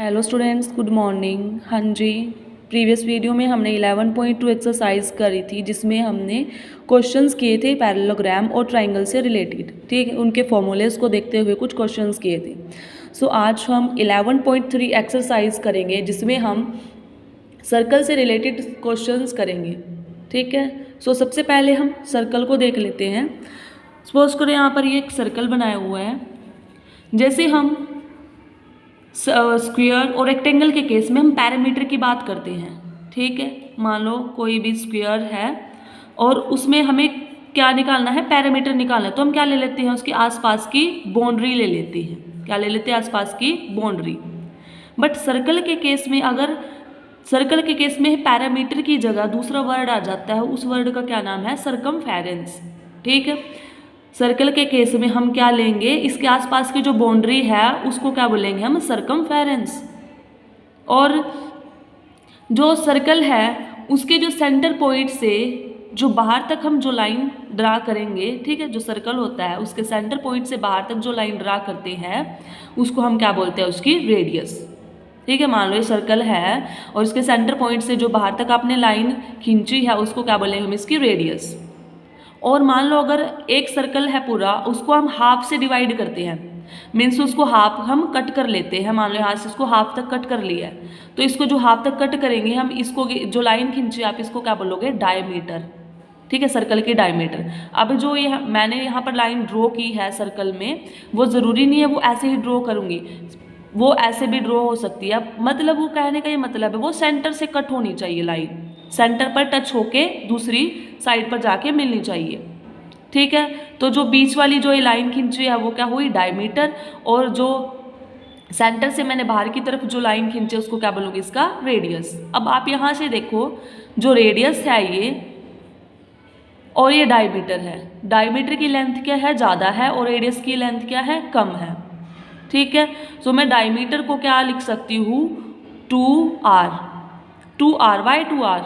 Hello students, good morning. हाँ जी, previous video में हमने 11.2 एक्सरसाइज करी थी जिसमें हमने क्वेश्चंस किए थे पैरेललोग्राम और ट्राइंगल से रिलेटेड। ठीक है, उनके फॉर्मूलेस को देखते हुए कुछ क्वेश्चंस किए थे। सो आज हम 11.3 एक्सरसाइज करेंगे जिसमें हम सर्कल से रिलेटेड क्वेश्चंस करेंगे। ठीक है, सो सबसे पहले हम सर्कल को देख लेते हैं। सपोज करो यहाँ पर ये एक सर्कल बनाया हुआ है। जैसे हम स्क्वायर और रेक्टेंगल के केस में हम पैरामीटर की बात करते हैं। ठीक है, मान लो कोई भी स्क्वायर है और उसमें हमें क्या निकालना है, पैरामीटर निकालना है, तो हम क्या ले लेते हैं, उसके आसपास की बाउंड्री ले लेते हैं। क्या ले लेते हैं, आसपास की बाउंड्री। बट सर्कल के केस में अगर सर्कल के केस में पैरामीटर की जगह दूसरा वर्ड आ जाता है, उस वर्ड का क्या नाम है, सरकमफेरेंस। ठीक है, सर्कल के केस में हम क्या लेंगे, इसके आसपास की जो बाउंड्री है उसको क्या बोलेंगे हम, सरकमफेरेंस। और जो सर्कल है उसके जो सेंटर पॉइंट से जो बाहर तक हम जो लाइन ड्रा करेंगे, ठीक है, जो सर्कल होता है उसके सेंटर पॉइंट से बाहर तक जो लाइन ड्रा करते हैं उसको हम क्या बोलते हैं, उसकी रेडियस। ठीक है, मान लो ये सर्कल है और इसके सेंटर पॉइंट से जो बाहर तक आपने लाइन खींची है उसको क्या बोलेंगे हम, इसकी रेडियस। और मान लो अगर एक सर्कल है पूरा, उसको हम हाफ से डिवाइड करते हैं, मीन्स उसको हाफ हम कट कर लेते हैं। मान लो यहाँ से इसको हाफ तक कट कर लिया है, तो इसको जो हाफ तक कट करेंगे हम, इसको जो लाइन खींची आप इसको क्या बोलोगे, डायमीटर। ठीक है, सर्कल की डायमीटर। अब जो ये मैंने यहाँ पर लाइन ड्रॉ की है सर्कल में, वो ज़रूरी नहीं है वो ऐसे ही ड्रॉ करूँगी, वो ऐसे भी ड्रॉ हो सकती है। मतलब वो कहने का ये मतलब है वो सेंटर से कट होनी चाहिए, लाइन सेंटर पर टच होके दूसरी साइड पर जाके मिलनी चाहिए। ठीक है, तो जो बीच वाली जो ये लाइन खींची है वो क्या हुई, डायमीटर। और जो सेंटर से मैंने बाहर की तरफ जो लाइन खींची उसको क्या बोलूँगी, इसका रेडियस। अब आप यहाँ से देखो, जो रेडियस है ये और ये डायमीटर है, डायमीटर की लेंथ क्या है, ज़्यादा है, और रेडियस की लेंथ क्या है, कम है। ठीक है, तो मैं डायमीटर को क्या लिख सकती हूँ, 2r। 2r, वाई 2r,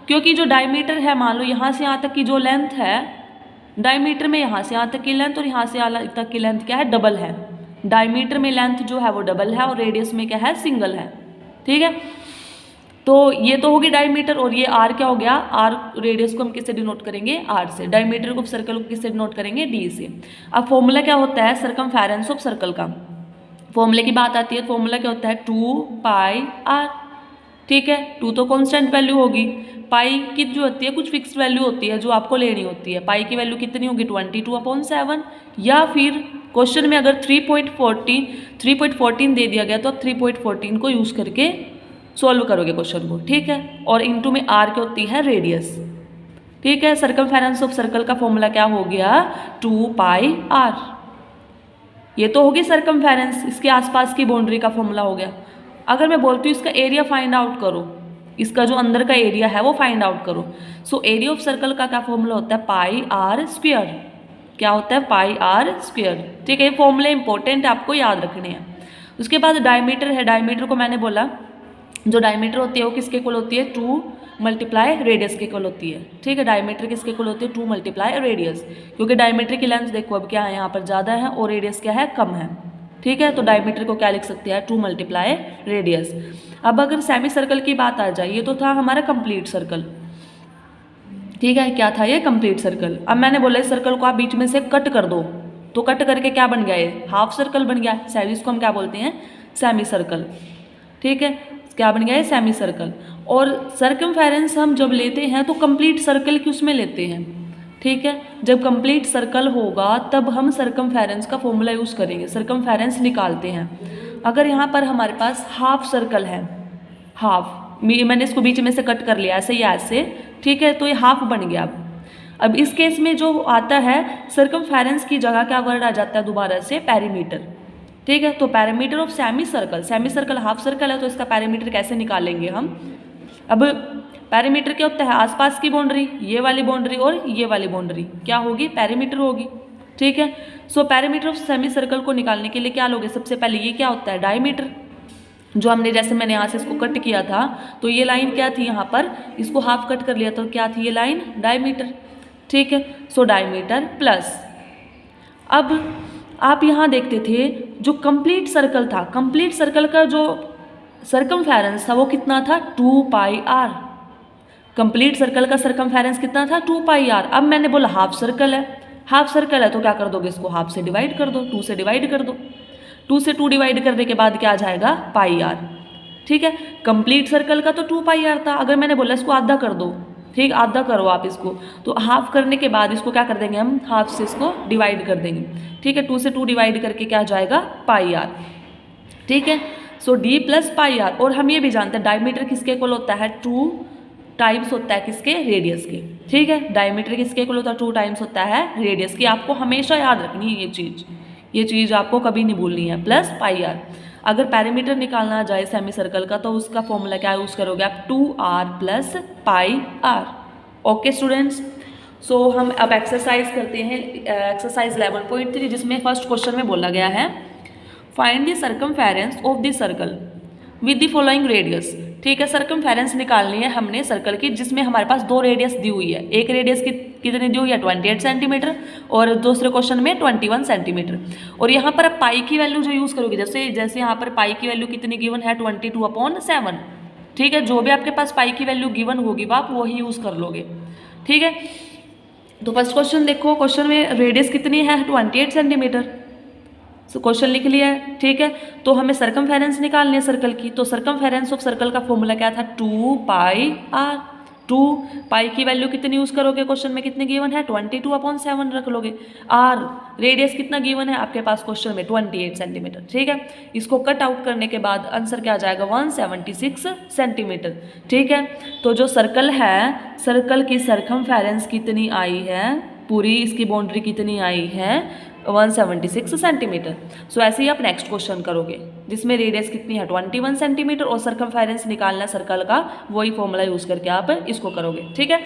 क्योंकि जो डायमीटर है, मान लो यहाँ से यहाँ तक की जो लेंथ है, डायमीटर में यहाँ से यहाँ तक की लेंथ और यहाँ से यहाँ तक की लेंथ क्या है, डबल है। डायमीटर में लेंथ जो है वो डबल है और रेडियस में क्या है, सिंगल है। ठीक है, तो ये तो होगी डायमीटर, और ये r क्या हो गया, r रेडियस को हम किससे डिनोट करेंगे, r से। डायमीटर को सर्कल को किससे डिनोट करेंगे, d से। अब फॉर्मूला क्या होता है, सरकमफेरेंस ऑफ सर्कल का फॉर्मूले की बात आती है, फॉर्मूला क्या होता है, 2πr। ठीक है, 2 तो कांस्टेंट वैल्यू होगी, पाई की जो होती है कुछ फिक्स्ड वैल्यू होती है जो आपको लेनी होती है। पाई की वैल्यू कितनी होगी, 22/7, या फिर क्वेश्चन में अगर 3.14 दे दिया गया तो आप 3.14 को यूज़ करके सॉल्व करोगे क्वेश्चन को। ठीक है, और इनटू में r क्या होती है, रेडियस। ठीक है, सर्कमफेरेंस ऑफ सर्कल का फॉर्मूला क्या हो गया, 2πr। ये तो होगी सर्कमफेरेंस, इसके आसपास की बाउंड्री का फॉर्मूला हो गया। अगर मैं बोलती हूँ इसका एरिया फाइंड आउट करो, इसका जो अंदर का एरिया है वो फाइंड आउट करो, सो एरिया ऑफ सर्कल का क्या फॉर्मूला होता है, πr²। क्या होता है, πr²। ठीक है, ये फॉर्मूले इंपॉर्टेंट है, आपको याद रखने हैं। उसके बाद डायमीटर है, डायमीटर को मैंने बोला जो डायमीटर होती है वो किसके इक्वल होती है, 2 मल्टीप्लाई रेडियस के इक्वल होती है। ठीक है, डायमीटर किसके इक्वल होती है, 2 मल्टीप्लाई रेडियस, क्योंकि डायमीटर की लेंथ देखो अब क्या है, यहाँ पर ज़्यादा है और रेडियस क्या है, कम है। ठीक है, तो डायमीटर को क्या लिख सकते हैं, 2 मल्टीप्लाई रेडियस। अब अगर सेमी सर्कल की बात आ जाए, ये तो था हमारा कंप्लीट सर्कल। ठीक है, क्या था ये, कंप्लीट सर्कल। अब मैंने बोला इस सर्कल को आप बीच में से कट कर दो, तो कट करके क्या बन गया, ये हाफ सर्कल बन गया। इसको हम क्या बोलते हैं, सेमी सर्कल। ठीक है, क्या बन गया है, सेमी सर्कल। और सर्कमफेरेंस हम जब लेते हैं तो कंप्लीट सर्कल की उसमें लेते हैं। ठीक है, जब कंप्लीट सर्कल होगा तब हम सर्कमफेरेंस का फॉर्मूला यूज़ करेंगे, सर्कमफेरेंस निकालते हैं। अगर यहाँ पर हमारे पास हाफ सर्कल है, हाफ, मैंने इसको बीच में से कट कर लिया ऐसे या ऐसे, ठीक है, तो ये हाफ बन गया। अब इस केस में जो आता है सर्कमफेरेंस की जगह क्या वर्ड आ जाता है दोबारा से, पैरीमीटर। ठीक है, तो parameter of semi circle, semi circle half circle है तो इसका पैरामीटर कैसे निकालेंगे हम। अब पैरामीटर क्या होता है, आसपास की बाउंड्री, ये वाली बाउंड्री और ये वाली बाउंड्री क्या होगी, पैरामीटर होगी। ठीक है, सो पैरामीटर ऑफ सेमी सर्कल को निकालने के लिए क्या लोगे, सबसे पहले ये क्या होता है, डायमीटर। जो हमने जैसे मैंने यहाँ से इसको कट किया था तो ये लाइन क्या थी, यहाँ पर इसको हाफ कट कर लिया तो क्या थी ये लाइन, डायमीटर। ठीक है, सो डायमीटर प्लस, अब आप यहाँ देखते थे जो कंप्लीट सर्कल था, कंप्लीट सर्कल का जो सरकमफेरेंस था वो कितना था 2 पाई आर। कंप्लीट सर्कल का सरकमफेरेंस कितना था 2 पाई आर। अब मैंने बोला हाफ सर्कल है, हाफ सर्कल है तो क्या कर दोगे, इसको हाफ से डिवाइड कर दो, 2 से डिवाइड कर दो। 2 से 2 डिवाइड करने के बाद क्या आ जाएगा पाई आर। ठीक है, कंप्लीट सर्कल का तो 2 पाई आर था। अगर मैंने बोला इसको आधा कर दो, ठीक, आधा करो आप इसको, तो हाफ करने के बाद इसको क्या कर देंगे हम, हाफ से इसको डिवाइड कर देंगे। ठीक है, 2 से 2 डिवाइड करके क्या आ जाएगा पाई आर। ठीक है, सो डी प्लस पाई आर। और हम ये भी जानते हैं डायमीटर किसके इक्वल होता है 2 टाइम्स होता है किसके, रेडियस के। ठीक है, डायमीटर किसके इक्वल होता है 2 टाइम्स होता है रेडियस की। आपको हमेशा याद रखनी है ये चीज़ आपको कभी नहीं भूलनी है, प्लस पाई आर। अगर पैरामीटर निकालना जाए सेमी सर्कल का तो उसका फॉर्मूला क्या यूज़ करोगे आप, 2r plus pi R. Okay students, so हम अब एक्सरसाइज करते हैं, एक्सरसाइज 11.3 जिसमें फर्स्ट क्वेश्चन में बोला गया है find the circumference of the circle with the following radius. ठीक है, सरकमफेरेंस निकालनी है हमने सर्कल की जिसमें हमारे पास 2 रेडियस दी हुई है। एक रेडियस की कितनी दी हुई है 28 सेंटीमीटर और दूसरे क्वेश्चन में 21 सेंटीमीटर। और यहाँ पर आप पाई की वैल्यू जो यूज़ करोगे, जैसे यहाँ पर पाई की वैल्यू कितनी गिवन है 22/7। ठीक है, जो भी आपके पास पाई की वैल्यू गिवन होगी आप वही यूज़ कर लोगे। ठीक है, तो फर्स्ट क्वेश्चन देखो, क्वेश्चन में रेडियस कितनी है 28 सेंटीमीटर। सो क्वेश्चन लिख लिया है। ठीक है, तो हमें सरकमफेरेंस निकालनी है सर्कल की, तो सरकमफेरेंस ऑफ सर्कल का फॉर्मूला क्या था 2 पाई आर। 2 पाई की वैल्यू कितनी यूज़ करोगे, क्वेश्चन में कितनी गिवन है 22/7 रख लोगे। आर रेडियस कितना गिवन है आपके पास क्वेश्चन में 28 सेंटीमीटर। ठीक है, इसको कट आउट करने के बाद आंसर क्या आ जाएगा 176 सेंटीमीटर। ठीक है, तो जो सर्कल है, सर्कल की सरकमफेरेंस कितनी आई है, पूरी इसकी बाउंड्री कितनी आई है 176 सेंटीमीटर। सो ऐसे ही आप नेक्स्ट क्वेश्चन करोगे जिसमें रेडियस कितनी है 21 सेंटीमीटर और सरकमफेरेंस निकालना सर्कल का, वही फॉर्मूला यूज़ करके आप इसको करोगे। ठीक है,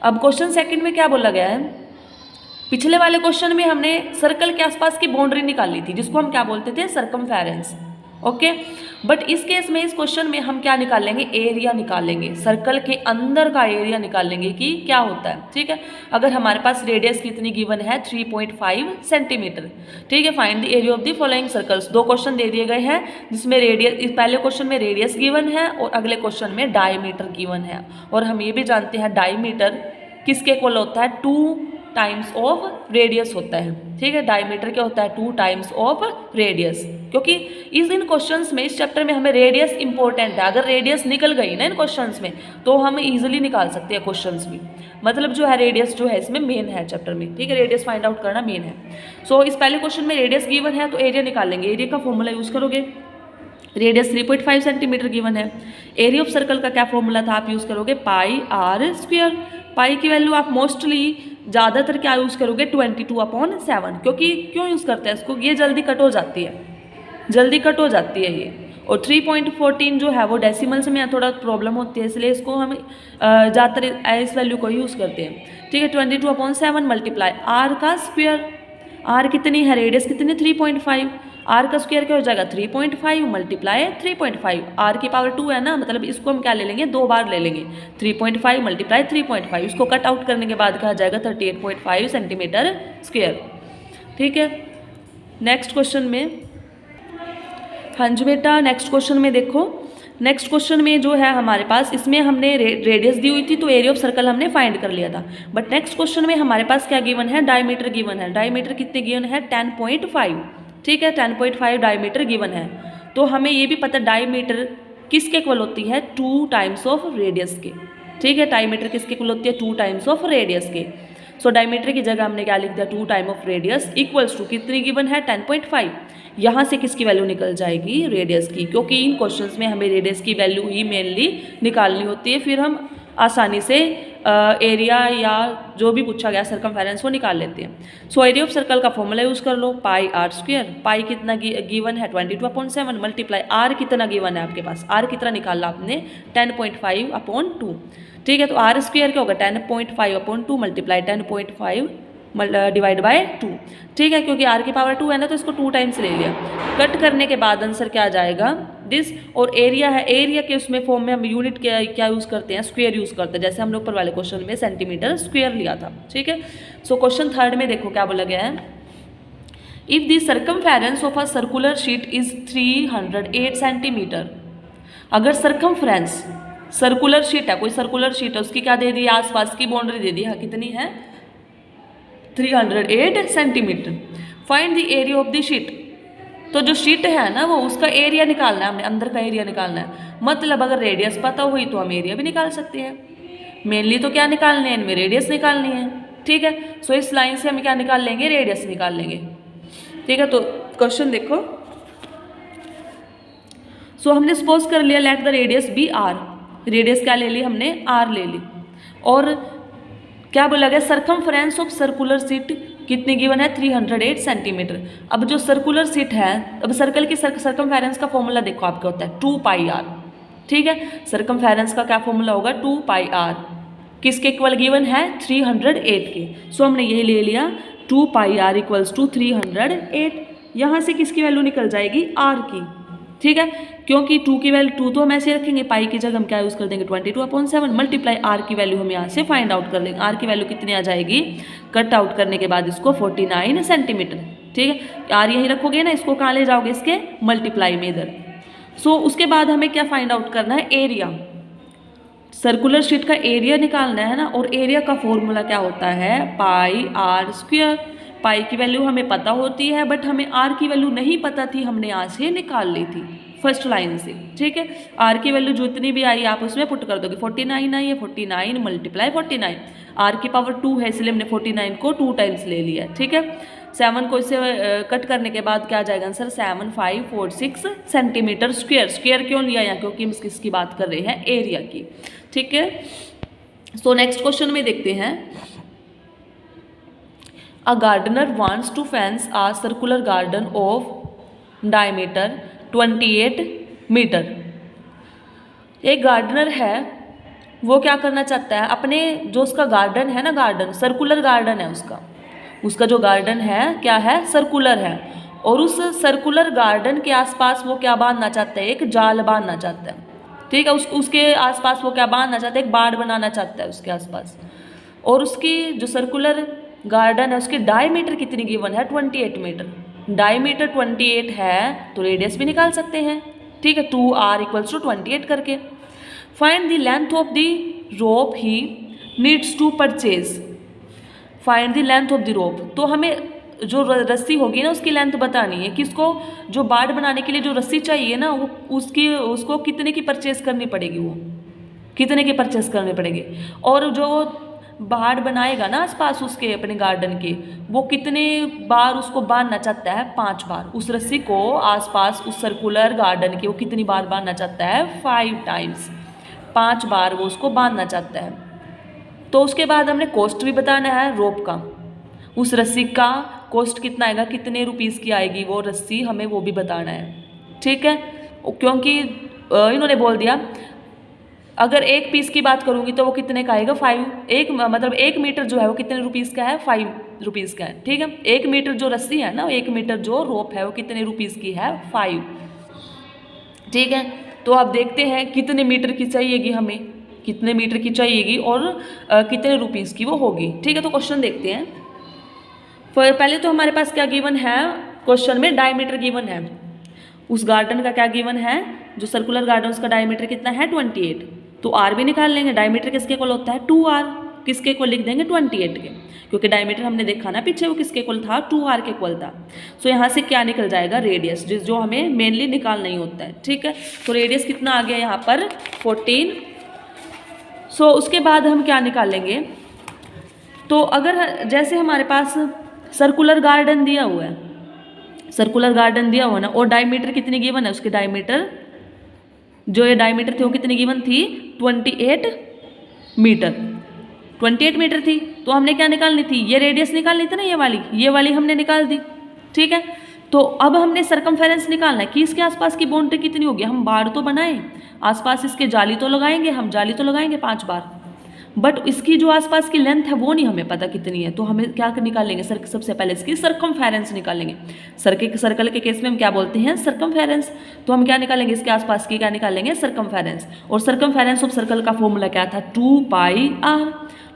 अब क्वेश्चन सेकंड में क्या बोला गया है, पिछले वाले क्वेश्चन में हमने सर्कल के आसपास की बाउंड्री निकाली थी जिसको हम क्या बोलते थे सरकमफेरेंस। ओके, बट इस केस में, इस क्वेश्चन में हम क्या निकालेंगे, एरिया निकालेंगे, सर्कल के अंदर का एरिया निकालेंगे कि क्या होता है। ठीक है, अगर हमारे पास रेडियस कितनी गिवन है 3.5 सेंटीमीटर। ठीक है, find the area of the following circles. 2 question दे दिए गए हैं जिसमें रेडियस, पहले क्वेश्चन में रेडियस गिवन है और अगले क्वेश्चन में डायमीटर गिवन है। और हम ये भी जानते हैं डायमीटर किसके इक्वल होता है 2 टाइम्स ऑफ रेडियस होता है। ठीक है, डायमीटर क्या होता है 2 टाइम्स ऑफ रेडियस, क्योंकि इन क्वेश्चंस में, इस चैप्टर में हमें रेडियस इंपॉर्टेंट है। अगर रेडियस निकल गई ना इन क्वेश्चंस में तो हम इजीली निकाल सकते हैं क्वेश्चंस भी। मतलब जो है रेडियस जो है इसमें मेन है चैप्टर में। ठीक है, रेडियस फाइंड आउट करना मेन है। सो इस पहले क्वेश्चन में रेडियस गिवन है तो एरिया निकालेंगे। एरिया का फॉर्मूला यूज़ करोगे, रेडियस 3.5 सेंटीमीटर गिवन है। एरिया ऑफ सर्कल का क्या फॉर्मूला था, आप यूज़ करोगे पाई आर स्क्वायर। पाई की वैल्यू आप मोस्टली ज़्यादातर क्या यूज़ करोगे 22/7, क्योंकि क्यों यूज़ करते हैं इसको, ये जल्दी कट हो जाती है, जल्दी कट हो जाती है ये। और 3.14 जो है वो डेसिमल्स में थोड़ा प्रॉब्लम होती है, इसलिए इसको हम ज़्यादातर इस वैल्यू को यूज़ करते हैं। ठीक है, 22/7 मल्टीप्लाई आर का स्क्वायर। आर कितनी है, रेडियस कितनी 3.5, आर का स्क्वायर क्या हो जाएगा 3.5 मल्टीप्लाई 3.5। आर की पावर 2 है ना, मतलब इसको हम क्या ले लेंगे 2 बार ले लेंगे। 3.5 मल्टीप्लाई 3.5, इसको कट आउट करने के बाद क्या आ जाएगा 38.5 सेंटीमीटर स्क्वायर। ठीक है, नेक्स्ट क्वेश्चन में, हाँ जी बेटा, नेक्स्ट क्वेश्चन में देखो, नेक्स्ट क्वेश्चन में जो है हमारे पास, इसमें हमने रेडियस दी हुई थी तो एरिया ऑफ सर्कल हमने फाइंड कर लिया था। बट नेक्स्ट क्वेश्चन में हमारे पास क्या गिवन है, डायमीटर गिवन है। डायमीटर कितने गिवन है 10.5। ठीक है, 10.5 डायमीटर गिवन है। तो हमें ये भी पता डायमीटर किसके इक्वल होती है 2 टाइम्स ऑफ रेडियस के। ठीक है, डायमीटर किसके इक्वल होती है 2 टाइम्स ऑफ रेडियस के। सो डायमीटर की जगह हमने क्या लिख दिया 2 time of radius equals to कितनी गिवन है 10.5। यहाँ से किसकी वैल्यू निकल जाएगी, रेडियस की, क्योंकि इन क्वेश्चंस में हमें रेडियस की वैल्यू ही मेनली निकालनी होती है, फिर हम आसानी से एरिया या जो भी पूछा गया सरकमफेरेंस वो निकाल लेते हैं। सो एरिया ऑफ सर्कल का फॉर्मूला यूज़ कर लो, पाई आर स्क्वायर। पाई कितना गिवन है 22/7 मल्टीप्लाई आर कितना गिवन है आपके पास, आर कितना निकाला आपने 10.5/2। ठीक है, तो आर स्क्वायर क्या होगा 10.5/2 मल्टीप्लाई 10.5 डिवाइड बाय 2। ठीक है, क्योंकि आर की पावर 2 है ना तो इसको 2 टाइम्स ले लिया। कट करने के बाद आंसर क्या आ जाएगा दिस। और एरिया है, एरिया के उसमें फॉर्म में हम यूनिट क्या यूज़ करते हैं, स्क्वायर यूज़ करते हैं, जैसे हमने ऊपर वाले क्वेश्चन में सेंटीमीटर स्क्वायर लिया था। ठीक है, सो क्वेश्चन थर्ड में देखो क्या बोला गया है, if the circumference of a circular sheet is 308 centimetre अगर सरकमफ्रेंस सर्कुलर शीट है, कोई सर्कुलर शीट है, उसकी क्या दे दी, आसपास की बाउंड्री दे दी है, कितनी है 308 centimetre. Find the area of the sheet, तो जो शीट है ना वो उसका एरिया निकालना है हमने, अंदर का एरिया निकालना है। मतलब अगर रेडियस पता हुई तो हम एरिया भी निकाल सकते हैं। मेनली तो क्या निकालने हैं, इनमें रेडियस निकालनी है, ठीक है। सो इस लाइन से हम क्या निकाल लेंगे, रेडियस निकाल लेंगे, ठीक है। तो क्वेश्चन देखो, सो हमने सपोज कर लिया let the radius be R, radius क्या ले ली हमने, आर ले ली। और क्या बोला गया, सरकमफ्रेंस ऑफ सर्कुलर शीट कितनी गिवन है, 308 सेंटीमीटर। अब जो सर्कुलर शीट है, अब सर्कल की सरकमफेरेंस का फॉर्मूला देखो आपका होता है 2 पाई आर, ठीक है। सरकमफेरेंस का क्या फॉर्मूला होगा, 2 पाई आर, किसके इक्वल गिवन है, 308 के। सो हमने यही ले लिया 2 पाई आर इक्वल्स टू 308। यहाँ से किसकी वैल्यू निकल जाएगी, आर की, ठीक है। क्योंकि 2 की वैल्यू 2 तो हम ऐसे रखेंगे, पाई की जगह हम क्या यूज़ कर देंगे 22/7 मल्टीप्लाई आर की वैल्यू हम यहाँ से फाइंड आउट कर लेंगे। आर की वैल्यू कितनी आ जाएगी, कट आउट करने के बाद इसको 49 सेंटीमीटर, ठीक है। आर यहीं रखोगे ना, इसको कहाँ ले जाओगे, इसके मल्टीप्लाई में इधर। सो उसके बाद हमें क्या फाइंड आउट करना है, एरिया, सर्कुलर शीट का एरिया निकालना है ना। और एरिया का फॉर्मूला क्या होता है, पाई आर स्क्वायर। पाई की वैल्यू हमें पता होती है, बट हमें आर की वैल्यू नहीं पता थी, हमने यहाँ से निकाल ली थी फर्स्ट लाइन से, ठीक है। आर की वैल्यू जितनी भी आई आप उसमें पुट कर दोगे, 49 आई है, 49 मल्टीप्लाई 49, आर की पावर 2 है इसलिए हमने 49 को 2 टाइम्स ले लिया, ठीक है। 7 को इससे कट करने के बाद क्या आ जाएगा आंसर, 7546 सेंटीमीटर स्क्वायर। स्क्वायर क्यों लिया यहाँ, क्योंकि हम किसकी बात कर रहे हैं, एरिया की, ठीक है। सो नेक्स्ट क्वेश्चन में देखते हैं, a gardener wants to fence a circular garden of diameter 28 metre. एक गार्डनर है, वो क्या करना चाहता है, अपने जो उसका गार्डन है ना, गार्डन सर्कुलर गार्डन है उसका जो गार्डन है क्या है, सर्कुलर है। और उस सर्कुलर गार्डन के आसपास वो क्या बांधना चाहता है, एक जाल बांधना चाहता है, ठीक है। उसके आसपास वो क्या बांधना चाहता है, एक बाड़ बनाना चाहता है उसके आसपास। और उसकी जो सर्कुलर गार्डन है उसकी डायमीटर कितनी गिवन है, 28 मीटर। डायमीटर 28 है तो रेडियस भी निकाल सकते हैं, ठीक है, 2r इक्वल्स टू 28 करके। Find the length of the rope he needs to purchase. Find the length of the rope, तो हमें जो रस्सी होगी ना उसकी लेंथ बतानी है, किसको, जो बाड़ बनाने के लिए जो रस्सी चाहिए ना वो उसको कितने की परचेज करनी पड़ेगी, वो कितने की परचेज करनी पड़ेगी। और जो बाड़ बनाएगा ना आसपास उसके अपने गार्डन के, वो कितने बार उसको बांधना चाहता है, 5 बार। उस रस्सी को आसपास उस सर्कुलर गार्डन के वो कितनी बार बांधना चाहता है, 5 टाइम्स, 5 बार वो उसको बांधना चाहता है। तो उसके बाद हमने कॉस्ट भी बताना है रोप का, उस रस्सी का कॉस्ट कितना आएगा, कितने रुपीज़ की आएगी वो रस्सी, हमें वो भी बताना है, ठीक है। क्योंकि इन्होंने बोल दिया अगर एक पीस की बात करूँगी तो वो कितने का आएगा, 5, एक मतलब 1 मीटर जो है वो कितने रुपीज़ का है, 5 रुपीज़ का है, ठीक है। 1 मीटर जो रस्सी है ना, 1 मीटर जो रोप है वो कितने रुपीज़ की है, 5, ठीक है। तो अब देखते हैं कितने मीटर की चाहिएगी हमें, कितने मीटर की चाहिएगी और कितने रुपीज़ की वो होगी, ठीक है। तो क्वेश्चन देखते हैं। पहले तो हमारे पास क्या गिवन है, क्वेश्चन में डायमीटर गिवन है, उस गार्डन का क्या गिवन है, जो सर्कुलर गार्डन उसका डायमीटर कितना है, 28। तो आर भी निकाल लेंगे, डायमीटर किसके इक्वल होता है, 2r, किसके इक्वल लिख देंगे, 28 के, क्योंकि डायमीटर हमने देखा ना पीछे वो किसके इक्वल था, 2r के इक्वल था। सो यहाँ से क्या निकल जाएगा, रेडियस, जो हमें मेनली निकालना ही होता है, ठीक है। तो रेडियस कितना आ गया यहाँ पर, 14। सो उसके बाद हम क्या निकालेंगे, तो अगर जैसे हमारे पास सर्कुलर गार्डन दिया हुआ है, सर्कुलर गार्डन दिया हुआ ना, और डायमीटर कितनी गिवन है, उसकी डायमीटर जो ये डायमीटर थी वो कितनी गिवन थी, 28 मीटर, 28 मीटर थी। तो हमने क्या निकालनी थी, ये रेडियस निकालनी थी ना, ये वाली हमने निकाल दी, ठीक है। तो अब हमने सरकमफेरेंस निकालना है कि इसके आसपास की बाउंड्री कितनी होगी। हम बाड़ तो बनाएं, आसपास इसके जाली तो लगाएंगे, हम जाली तो लगाएंगे 5 बार, बट इसकी जो आसपास की लेंथ है वो नहीं हमें पता कितनी है। तो हमें क्या निकालेंगे, सबसे पहले इसकी सरकमफेरेंस निकालेंगे। सर्कल के केस में हम क्या बोलते हैं, सरकमफेरेंस। तो हम क्या निकालेंगे, इसके आसपास की क्या निकालेंगे, सरकमफेरेंस। और सरकमफेरेंस ऑफ सर्कल का फॉर्मूला क्या था, 2 पाई आर,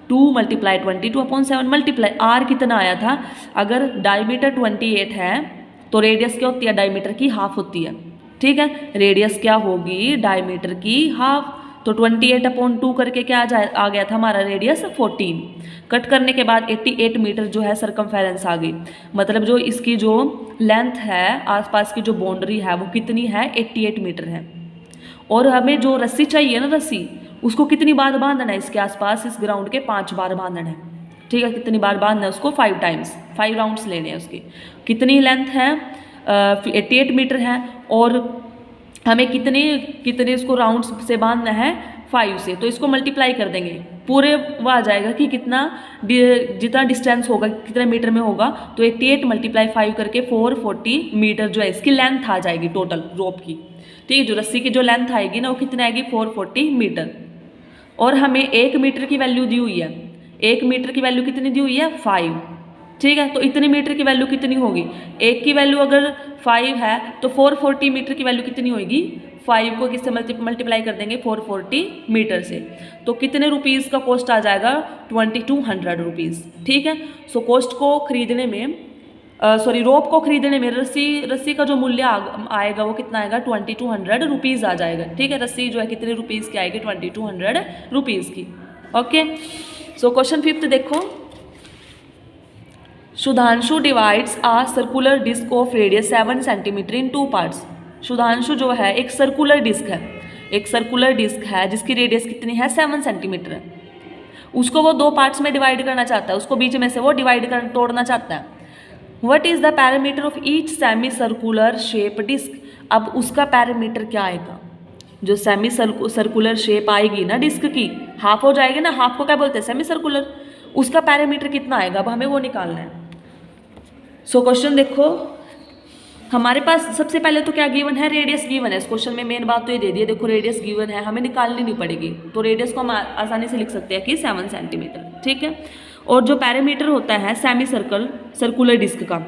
2 मल्टीप्लाई 22/7 मल्टीप्लाई आर कितना आया था, अगर डायमीटर 28 है तो रेडियस क्या होती है, डायमीटर की हाफ होती है, ठीक है। रेडियस क्या होगी, डायमीटर की हाफ, तो 28/2 करके क्या आ गया था हमारा रेडियस 14। कट करने के बाद 88 मीटर जो है सरकमफेरेंस आ गई, मतलब जो इसकी जो लेंथ है आसपास की जो बाउंड्री है वो कितनी है, 88 मीटर है। और हमें जो रस्सी चाहिए ना, रस्सी उसको कितनी बार बांधना है इसके आसपास, इस ग्राउंड के 5 बार बांधना है। ठीक है, कितनी बार बांधना है उसको, 5 टाइम्स, 5 राउंड्स लेने हैं उसके। कितनी लेंथ है, 88 मीटर है, और हमें कितने इसको राउंड्स से बांधना है, 5 से। तो इसको मल्टीप्लाई कर देंगे, पूरे वो आ जाएगा कि जितना डिस्टेंस होगा कितने मीटर में होगा, तो 88 × 5 करके 440 मीटर जो है इसकी लेंथ आ जाएगी टोटल रोप की। ठीक है, जो रस्सी की जो लेंथ आएगी ना वो कितनी आएगी, 440 मीटर। और हमें 1 मीटर की वैल्यू दी हुई है, 1 मीटर की वैल्यू कितनी दी हुई है, 5। ठीक है, तो इतने मीटर की वैल्यू कितनी होगी, 1 की वैल्यू अगर 5 है तो 440 मीटर की वैल्यू कितनी होगी, 5 को किससे मल्टीप्लाई कर देंगे, 440 मीटर से। तो कितने रुपीज़ का कॉस्ट आ जाएगा, 2200 रुपीज़। ठीक है, सो कॉस्ट को खरीदने में रोप को खरीदने में रस्सी का जो मूल्य आएगा वो कितना आएगा, 2200 रुपीज़ आ जाएगा। ठीक है, रस्सी जो है कितने रुपीज़ की आएगी, 2200 रुपीज़ की। ओके, सो क्वेश्चन 5 देखो, Sudhanshu divides a circular disc of radius 7 centimetre in 2 parts. Sudhanshu जो है एक सर्कुलर डिस्क है जिसकी रेडियस कितनी है, 7 सेंटीमीटर है। उसको वो 2 पार्ट्स में डिवाइड करना चाहता है, उसको बीच में से वो तोड़ना चाहता है। What is the parameter of each semi circular shape disc. अब उसका पैरामीटर क्या आएगा, जो सेमी सर्कुलर शेप आएगी ना डिस्क की, हाफ हो जाएगी ना, हाफ को क्या बोलते हैं, सेमी सर्कुलर, उसका पैरामीटर कितना आएगा, अब हमें वो निकालना है। सो क्वेश्चन देखो, हमारे पास सबसे पहले तो क्या गिवन है, रेडियस गिवन है। इस क्वेश्चन में मेन बात तो ये दे दी है, देखो रेडियस गिवन है, हमें निकालनी नहीं पड़ेगी, तो रेडियस को हम आसानी से लिख सकते हैं कि 7 सेंटीमीटर। ठीक है, और जो पैरामीटर होता है सेमी सर्कुलर डिस्क का,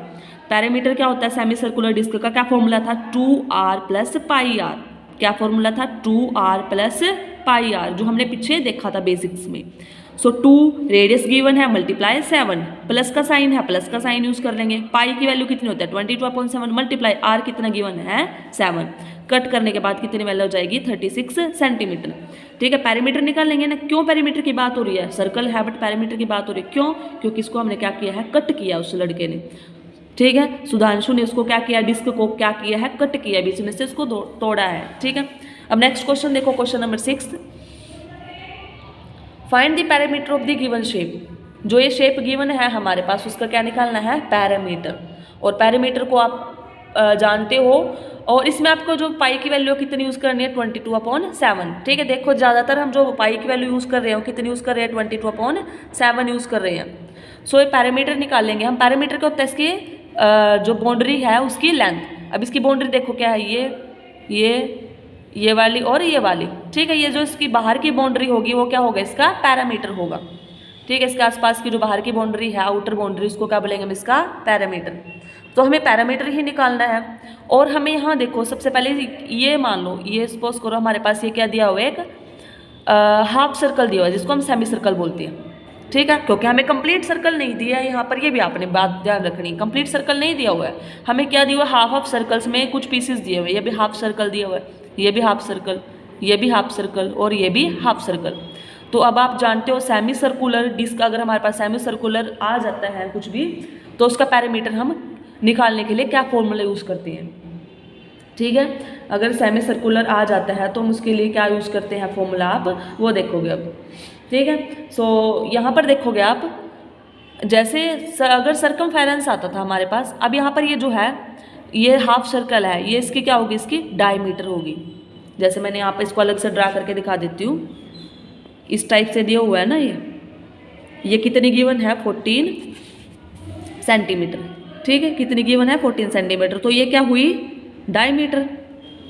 पैरामीटर क्या होता है सेमी सर्कुलर डिस्क का, क्या फॉर्मूला था, 2r + πr। क्या फॉर्मूला था, 2r + πr, जो हमने पीछे देखा था बेसिक्स में। सो 2 रेडियस गिवन है, मल्टीप्लाई 7, प्लस का साइन है, प्लस का साइन यूज कर लेंगे। पाई की वैल्यू कितनी होता है, 22/7, मल्टीप्लाई r कितना गिवन है, 7। कट करने के बाद कितनी वैल्यू हो जाएगी, 36 सेंटीमीटर। ठीक है, पैरामीटर निकाल लेंगे ना। क्यों पैरामीटर की बात हो रही है, सर्कल है बट पैरामीटर की बात हो रही है, क्यों, क्योंकि इसको हमने क्या किया है, कट किया उस लड़के ने। ठीक है, सुधांशु ने उसको क्या किया, डिस्क को क्या किया है, कट किया, बीच में से इसको तोड़ा है। ठीक है, अब नेक्स्ट क्वेश्चन देखो, question number 6, find the parameter of the given shape. जो ये शेप गिवन है हमारे पास, उसका क्या निकालना है, पैरामीटर। और पैरामीटर को आप जानते हो, और इसमें आपको जो पाई की वैल्यू कितनी यूज़ करनी है, 22/7। ठीक है, देखो ज़्यादातर हम जो पाई की वैल्यू यूज़ कर रहे हैं कितनी यूज़ कर रहे हैं, 22/7 यूज़ कर रहे हैं। सो ये पैरामीटर निकाल लेंगे हम। पैरामीटर क्या होता है, इसकी जो बाउंड्री है उसकी लेंथ। अब इसकी बाउंड्री देखो क्या है, ये वाली और ये वाली। ठीक है, ये जो इसकी बाहर की बाउंड्री होगी वो क्या होगा, इसका पैरामीटर होगा। ठीक है, इसके आसपास की जो बाहर की बाउंड्री है, आउटर बाउंड्री, उसको क्या बोलेंगे हम, इसका पैरामीटर। तो हमें पैरामीटर ही निकालना है। और हमें यहाँ देखो, सबसे पहले ये मान लो, ये सपोज करो हमारे पास ये क्या दिया हुआ है, एक हाफ सर्कल दिया हुआ है जिसको हम सेमी सर्कल बोलते हैं। ठीक है, क्योंकि हमें कंप्लीट सर्कल नहीं दिया है यहाँ पर, ये भी आपने बात ध्यान रखनी, कंप्लीट सर्कल नहीं दिया हुआ है, हमें क्या दिया हुआ है, हाफ सर्कल्स में कुछ पीसेस दिए हुए हैं। ये भी हाफ सर्कल दिया हुआ है, ये भी हाफ सर्कल, ये भी हाफ सर्कल, और ये भी हाफ सर्कल। तो अब आप जानते हो सेमी सर्कुलर डिस्क, अगर हमारे पास सेमी सर्कुलर आ जाता है कुछ भी, तो उसका पैरामीटर हम निकालने के लिए क्या फॉर्मूला यूज़ करते हैं। ठीक है, अगर सेमी सर्कुलर आ जाता है तो हम उसके लिए क्या यूज़ करते हैं फॉर्मूला, आप वो देखोगे अब। ठीक है, सो यहाँ पर देखोगे आप, जैसे अगर सर्कमफेरेंस आता था हमारे पास, अब यहाँ पर ये जो है, ये हाफ सर्कल है, ये इसकी क्या होगी, इसकी डायमीटर होगी। जैसे मैंने यहाँ पर इसको अलग से ड्रा करके दिखा देती हूँ, इस टाइप से दिया हुआ है ना, ये कितनी गिवन है, 14 सेंटीमीटर। ठीक है, कितनी गिवन है, 14 सेंटीमीटर। तो ये क्या हुई, डायमीटर।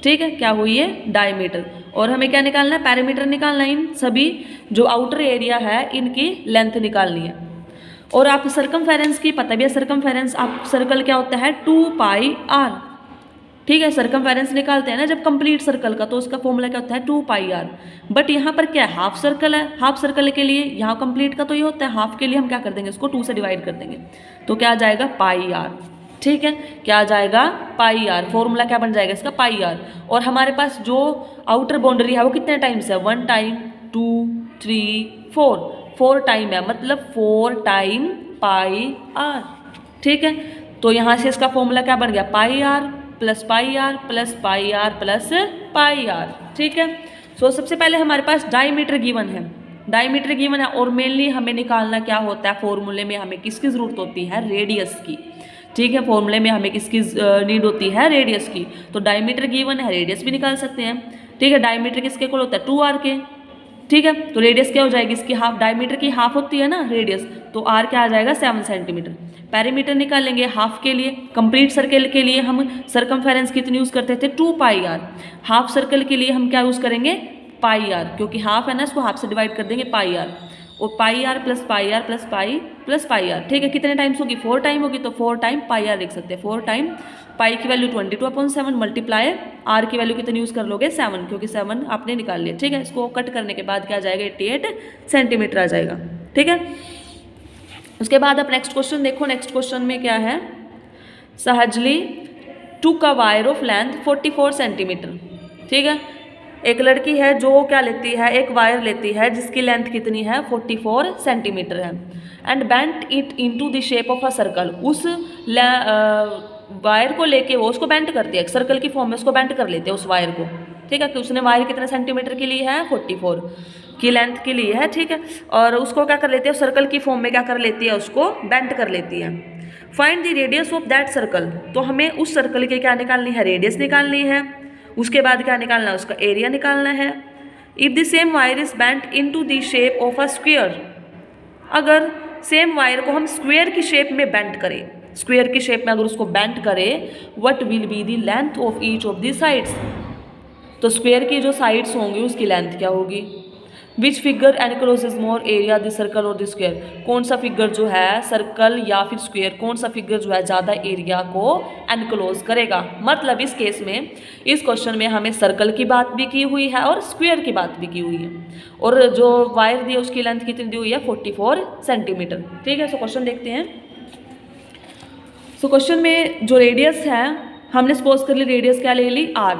ठीक है, क्या हुई है, डायमीटर। और हमें क्या निकालना है, पैरामीटर निकालना है। इन सभी जो आउटर एरिया है इनकी लेंथ निकालनी है। और आप सर्कमफेरेंस की पता भी है, सर्कमफेरेंस आप सर्कल क्या होता है, 2πr। ठीक है, सर्कमफेरेंस निकालते हैं ना जब कंप्लीट सर्कल का, तो उसका फॉर्मूला क्या होता है, 2πr। बट यहाँ पर क्या है, हाफ सर्कल है, हाफ सर्कल के लिए, यहाँ कंप्लीट का तो ये होता है, हाफ के लिए हम क्या कर देंगे, इसको 2 से डिवाइड कर देंगे, तो क्या आ जाएगा, πr। ठीक है, क्या आ जाएगा पाई आर, फॉर्मूला क्या बन जाएगा इसका पाई आर। और हमारे पास जो आउटर बाउंड्री है वो कितने टाइम्स है, 1 टाइम 2 3 4 टाइम है, मतलब 4 टाइम पाई आर। ठीक है, तो यहाँ से इसका फॉर्मूला क्या बन गया, pi R plus pi R plus pi R plus pi R. ठीक है, सो सबसे पहले हमारे पास डायमीटर गिवन है, डायमीटर गिवन है और मेनली हमें निकालना क्या होता है, फॉर्मूले में हमें किसकी ज़रूरत होती है, रेडियस की। ठीक है, फॉर्मूले में हमें किसकी नीड होती है, रेडियस की। तो डायमीटर गिवन है, रेडियस भी निकाल सकते हैं। ठीक है, डायमीटर किसके इक्वल होता है, 2r के। ठीक है, तो रेडियस क्या हो जाएगी इसकी हाफ, डायमीटर की हाफ होती है ना रेडियस, तो r क्या आ जाएगा 7 सेंटीमीटर। पेरीमीटर निकालेंगे हाफ के लिए, कंप्लीट सर्कल के लिए हम सर्कमफेरेंस कितनी यूज़ करते थे, 2 पाई आर। हाफ सर्कल के लिए हम क्या यूज़ करेंगे, पाई आर, क्योंकि हाफ है ना इसको हाफ से डिवाइड कर देंगे, पाई आर। और pi R plus pi R plus pi R. ठीक है, कितने टाइम्स होगी, 4 टाइम होगी, तो 4 टाइम पाई आर लिख सकते हैं। 4 टाइम पाई की वैल्यू 22/7 मल्टीप्लाई आर की वैल्यू कितनी यूज़ कर लोगे, 7, क्योंकि 7 आपने निकाल लिया। ठीक है, इसको कट करने के बाद क्या आ जाएगा, 88 सेंटीमीटर आ जाएगा। ठीक है, उसके बाद आप नेक्स्ट क्वेश्चन देखो। नेक्स्ट क्वेश्चन में क्या है, सहजली टूक a wire of length 44 centimetre. ठीक है, एक लड़की है जो क्या लेती है, एक वायर लेती है जिसकी लेंथ कितनी है, 44 सेंटीमीटर है, and bent it into the shape of a circle. उस वायर को लेके वो उसको बेंट करती है, सर्कल की फॉर्म में उसको बेंट कर लेते हैं उस वायर को। ठीक है, कि उसने वायर कितने सेंटीमीटर के लिए है, 44 की लेंथ के लिए है। ठीक है, और उसको क्या कर लेते हैं, सर्कल की फॉर्म में क्या कर लेती है, उसको बेंट कर लेती है। Find the radius of that circle, तो हमें उस सर्कल के क्या निकालनी है, रेडियस निकालनी है। उसके बाद क्या निकालना है, उसका एरिया निकालना है। If the same wire is bent into the shape of a square, अगर सेम वायर को हम स्क्वायर की शेप में बेंट करें, स्क्वायर की शेप में अगर उसको बेंट करें, what will be the length of each of the sides, तो स्क्वायर की जो साइड्स होंगी उसकी लेंथ क्या होगी। Which figure encloses more area the circle और द स्क्वायर, कौन सा फिगर जो है सर्कल या फिर स्क्वायर, कौन सा फिगर जो है ज़्यादा एरिया को एनक्लोज करेगा। मतलब इस केस में, इस क्वेश्चन में हमें सर्कल की बात भी की हुई है और स्क्वायर की बात भी की हुई है, और जो वायर दी है उसकी लेंथ कितनी दी हुई है, 44 सेंटीमीटर। ठीक है, सो क्वेश्चन देखते हैं। सो क्वेश्चन में जो रेडियस है, हमने सपोज कर ली रेडियस क्या ले ली, r।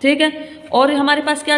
ठीक है, और हमारे पास क्या